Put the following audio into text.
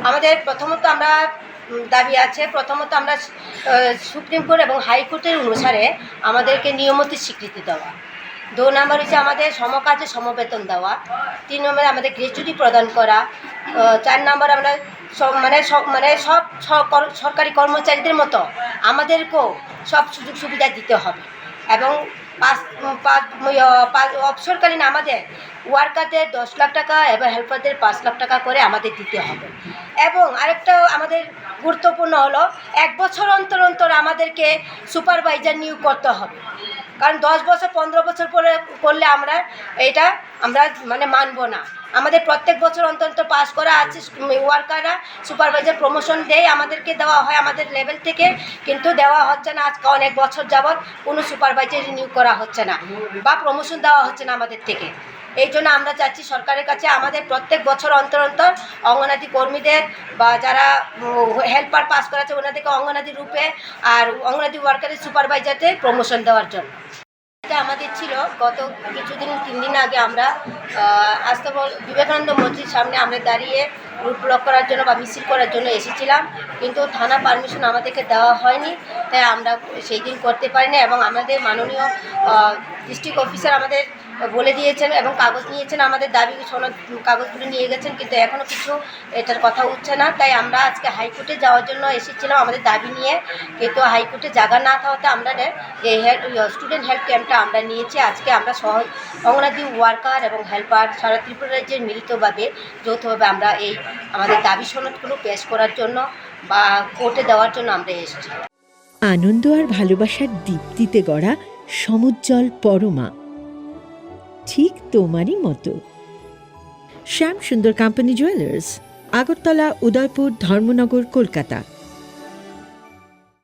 আমাদের প্রথমত আমরা দাবি আছে, প্রথমত আমরা সুপ্রিম কোর্ট এবং হাইকোর্টের অনুসারে আমাদেরকে নিয়মিত স্বীকৃতি দেওয়া। 2 নম্বর হচ্ছে আমাদের সমকাজে সমবেতন দেওয়া। 3 নম্বরে আমাদের গ্র্যাচুইটি প্রদান করা। 4 নম্বর আমরা সব সরকারি কর্মচারীদের মতো আমাদেরকেও সব সুযোগ সুবিধা দিতে হবে এবং অবসরকালীন আমাদের ওয়ার্কারদের 10 লাখ টাকা এবং হেল্পারদের 5 লাখ টাকা করে আমাদের দিতে হবে। এবং আরেকটা আমাদের গুরুত্বপূর্ণ হলো 1 বছর অন্তর অন্তর আমাদেরকে সুপারভাইজার নিয়োগ করতে হবে, কারণ 10 বছর 15 বছর পরে করলে আমরা মানব না। আমাদের প্রত্যেক বছর অন্তর অন্তর পাস করা আছে ওয়ার্কাররা সুপারভাইজার প্রমোশন দেয়, আমাদেরকে দেওয়া হয় আমাদের লেভেল থেকে, কিন্তু দেওয়া হচ্ছে না। আজকে অনেক বছর যাবৎ কোনো সুপারভাইজার নিয়োগ করা হচ্ছে না বা প্রমোশন দেওয়া হচ্ছে না আমাদের থেকে। এই জন্য আমরা চাচ্ছি সরকারের কাছে আমাদের প্রত্যেক বছর অন্তর অন্তর অঙ্গনাদি কর্মীদের বা যারা হেল্পার পাস করা আছে ওনাদেরকে অঙ্গনাদি রূপে আর অঙ্গনাদি ওয়ার্কারের সুপারভাইজারদের প্রমোশন দেওয়ার জন্য। এটা আমাদের ছিল গত 3 দিন আগে আমরা আস্তাবল বিবেকানন্দ মসজিদ সামনে আমরা দাঁড়িয়ে রুট ব্লক করার জন্য বা মিছিল করার জন্য এসেছিলাম, কিন্তু থানা পারমিশন আমাদেরকে দেওয়া হয়নি, তাই আমরা সেই দিন করতে পারিনি। এবং আমাদের মাননীয় ডিস্ট্রিক্ট অফিসার আমাদের বলে দিয়েছেন এবং কাগজ নিয়েছেন, আমাদের দাবি সনদ কাগজগুলো নিয়ে গেছেন, কিন্তু এখনও কিছু এটার কথা উঠছে না। তাই আমরা আজকে হাইকোর্টে যাওয়ার জন্য এসেছিলাম আমাদের দাবি নিয়ে, কিন্তু হাইকোর্টে জায়গা না থাকাতে আমরা এই স্টুডেন্ট হেল্প ক্যাম্পটা আমরা নিয়েছি। আজকে আমরা অঙ্গনাদি ওয়ার্কার এবং হেল্পার সারা ত্রিপুরা রাজ্যের মিলিতভাবে যৌথভাবে আমরা এই আমাদের দাবি সনদগুলো পেশ করার জন্য বা কোর্টে দেওয়ার জন্য আমরা এসেছি। আনন্দ আর ভালোবাসার দীপ্তিতে গড়া সমুজ্জ্বল পরমা, ঠিক তোমারই মতো। শ্যাম সুন্দর কোম্পানি জুয়েলার্স, আগরতলা, উদয়পুর, ধর্মনগর, কলকাতা।